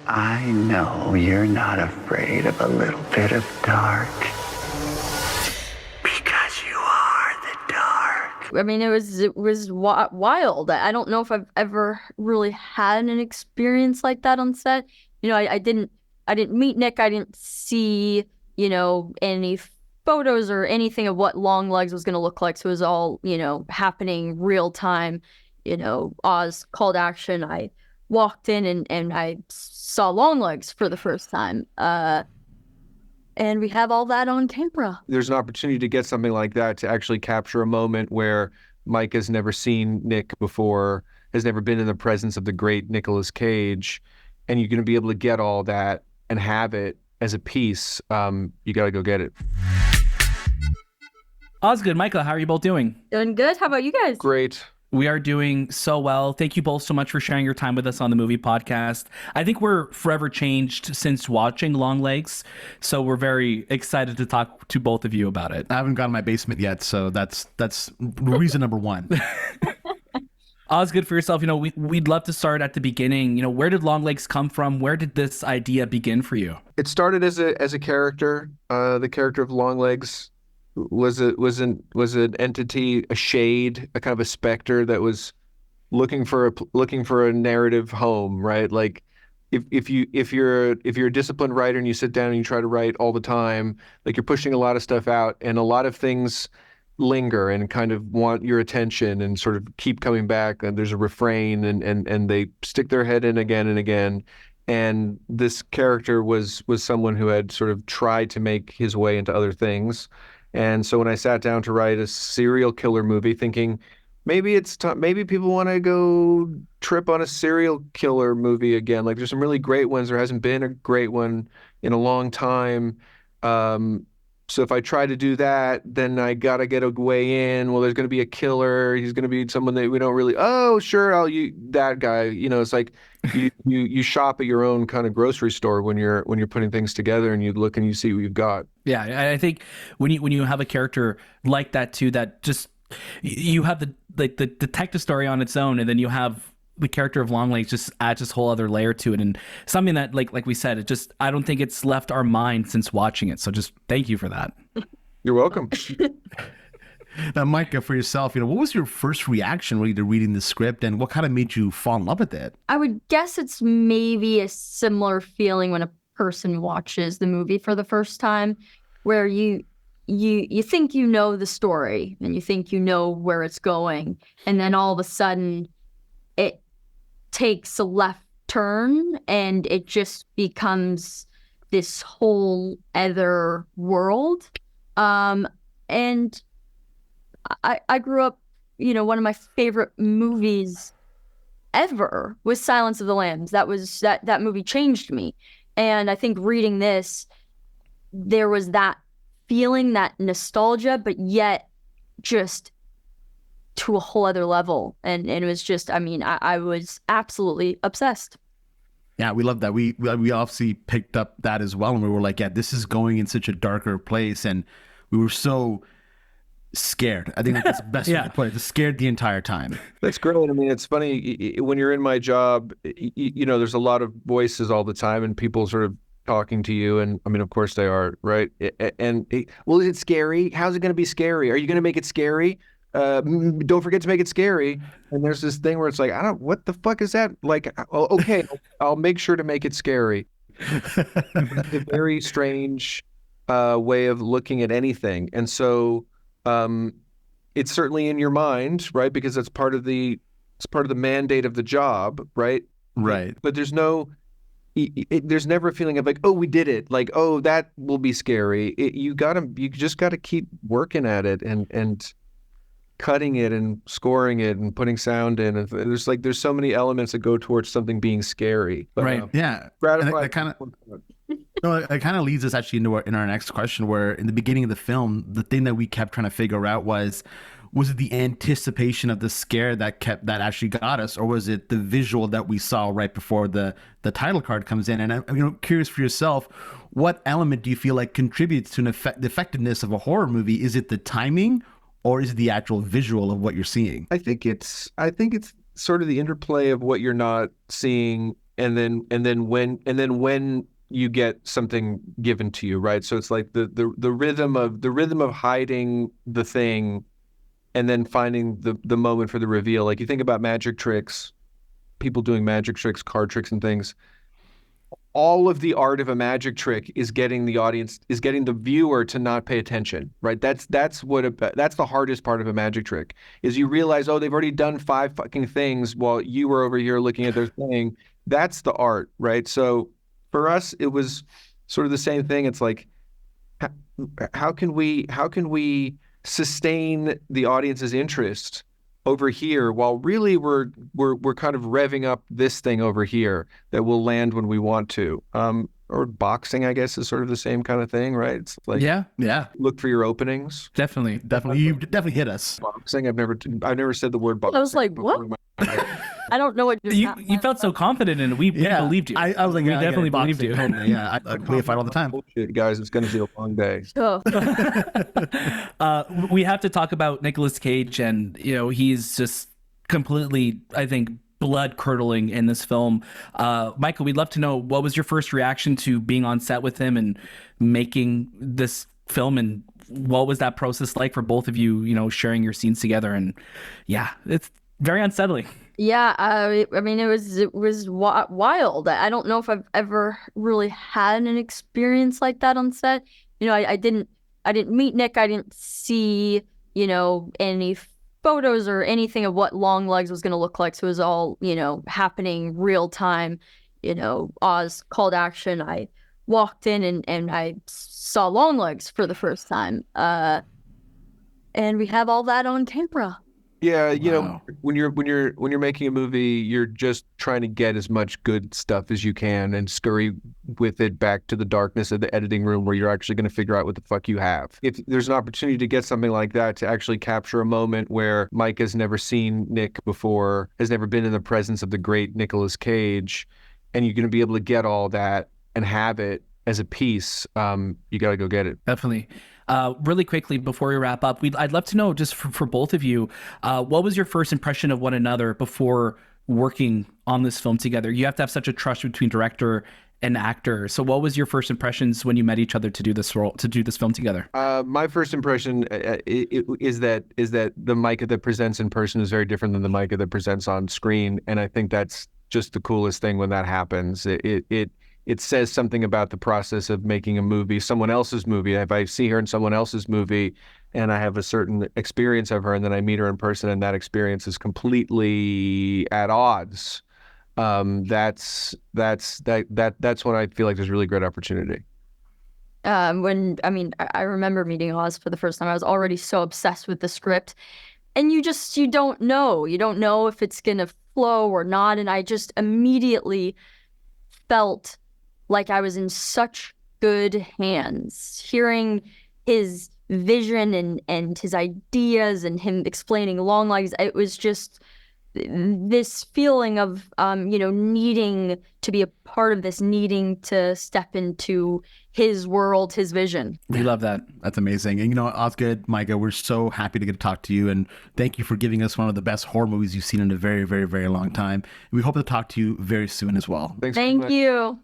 I know you're not afraid of a little bit of dark. Because you are the dark. I mean, it was wild. I don't know if I've ever really had an experience like that on set. You know, I didn't meet Nick. I didn't see, you know, any photos or anything of what Longlegs was going to look like. So it was all, you know, happening real time. You know, Oz called action. I walked in and I saw Longlegs for the first time. And we have all that on camera. There's an opportunity to get something like that to actually capture a moment where Mike has never seen Nick before, has never been in the presence of the great Nicolas Cage, and you're going to be able to get all that and have it as a piece. You got to go get it. Osgood, Maika, how are you both doing? Doing good. How about you guys? Great. We are doing so well. Thank you both so much for sharing your time with us on the movie podcast. I think we're forever changed since watching Longlegs, so we're very excited to talk to both of you about it. I haven't gotten my basement yet, so that's reason number one. Osgood, for yourself, you know, we'd love to start at the beginning. You know, where did Longlegs come from? Where did this idea begin for you? It started as a character. The character of Longlegs was an entity, a shade, a kind of a specter that was looking for a narrative home, right? Like if you're a disciplined writer and you sit down and you try to write all the time, like you're pushing a lot of stuff out and a lot of things linger and kind of want your attention and sort of keep coming back, and there's a refrain and they stick their head in again and again. And this character was someone who had sort of tried to make his way into other things. And so when I sat down to write a serial killer movie, thinking maybe maybe people want to go trip on a serial killer movie again. Like there's some really great ones. There hasn't been a great one in a long time. So if I try to do that, then I got to get a way in. Well, there's going to be a killer. He's going to be someone that we don't really, oh, sure, that guy. You know, it's like you shop at your own kind of grocery store when you're putting things together and you look and you see what you've got. Yeah, I think when you have a character like that too, that just you have the detective story on its own, and then you have the character of Longlegs just adds this whole other layer to it, and something that like we said, I don't think it's left our mind since watching it. So just thank you for that. You're welcome. Now, Maika, for yourself, you know, what was your first reaction really to reading the script, and what kind of made you fall in love with it? I would guess it's maybe a similar feeling when a person watches the movie for the first time, where you think you know the story and you think you know where it's going, and then all of a sudden it takes a left turn and it just becomes this whole other world. And I grew up, you know, one of my favorite movies ever was Silence of the Lambs. That movie changed me. And I think reading this, there was that feeling, that nostalgia, but yet just to a whole other level. And it was just, I mean, I was absolutely obsessed. Yeah, we love that. We obviously picked up that as well. And we were like, yeah, this is going in such a darker place. And we were so scared. I think that's the best way to put it. Just scared the entire time. That's great. I mean, it's funny when you're in my job, you know, there's a lot of voices all the time and people sort of talking to you. And I mean, of course they are, right? And well, is it scary? How's it going to be scary? Are you going to make it scary? Don't forget to make it scary. And there's this thing where it's like, what the fuck is that? Like, okay, I'll make sure to make it scary. It's a very strange way of looking at anything. And so it's certainly in your mind, right? Because it's part of the mandate of the job, right? Right. But there's never a feeling of like, oh, we did it. Like, oh, that will be scary. You just gotta keep working at it and cutting it and scoring it and putting sound in. And there's so many elements that go towards something being scary. But, right. Yeah. That kind of leads us actually into our next question, where in the beginning of the film, the thing that we kept trying to figure out was it the anticipation of the scare that actually got us, or was it the visual that we saw right before the title card comes in? And I'm curious for yourself, what element do you feel like contributes to the effectiveness of a horror movie? Is it the timing, or is it the actual visual of what you're seeing? I think it's sort of the interplay of what you're not seeing and then when you get something given to you, right? So it's like the rhythm of hiding the thing and then finding the moment for the reveal. Like, you think about magic tricks, people doing magic tricks, card tricks and things. All of the art of a magic trick is getting the viewer to not pay attention, right? That's the hardest part of a magic trick, is you realize, oh, they've already done 5 fucking things while you were over here looking at their thing. That's the art, right? So for us, it was sort of the same thing. It's like, how can we sustain the audience's interest over here while really we're kind of revving up this thing over here that will land when we want to. Or boxing, I guess, is sort of the same kind of thing, right? It's like, yeah, look for your openings. Definitely. You definitely hit us. Boxing, I've never said the word boxing. I was like, what? I don't know what You felt so confident in it. We believed you. I was like, we definitely believed you. Totally, yeah, I play a fight all the time. Bullshit, guys, it's going to be a long day. Oh. We have to talk about Nicolas Cage, and he's just completely, I think, blood curdling in this film. Michael, we'd love to know, what was your first reaction to being on set with him and making this film, and what was that process like for both of you, sharing your scenes together? And yeah, it's very unsettling. Yeah, I mean, it was wild. I don't know if I've ever really had an experience like that on set. I didn't meet Nick. I didn't see, any photos or anything of what Longlegs was going to look like. So it was all, happening real time. Oz called action. I walked in and I saw Longlegs for the first time. And we have all that on camera. Yeah, Wow. when you're making a movie, you're just trying to get as much good stuff as you can and scurry with it back to the darkness of the editing room where you're actually going to figure out what the fuck you have. If there's an opportunity to get something like that, to actually capture a moment where Mike has never seen Nick before, has never been in the presence of the great Nicolas Cage, and you're going to be able to get all that and have it as a piece, you got to go get it. Definitely. Really quickly before we wrap up, I'd love to know, just for both of you, what was your first impression of one another before working on this film together? You have to have such a trust between director and actor. So what was your first impressions when you met each other to do this film together? My first impression is that the Maika that presents in person is very different than the Maika that presents on screen, and I think that's just the coolest thing when that happens. It says something about the process of making a movie, someone else's movie. If I see her in someone else's movie and I have a certain experience of her, and then I meet her in person and that experience is completely at odds, that's when I feel like there's really great opportunity. I remember meeting Oz for the first time. I was already so obsessed with the script, and you don't know. You don't know if it's going to flow or not. And I just immediately felt like I was in such good hands, hearing his vision and his ideas and him explaining Longlegs. It was just this feeling of, needing to be a part of this, needing to step into his world, his vision. We love that. That's amazing. And Osgood, Maika, we're so happy to get to talk to you, and thank you for giving us one of the best horror movies you've seen in a very, very, very long time. We hope to talk to you very soon as well. Thanks. Thank you.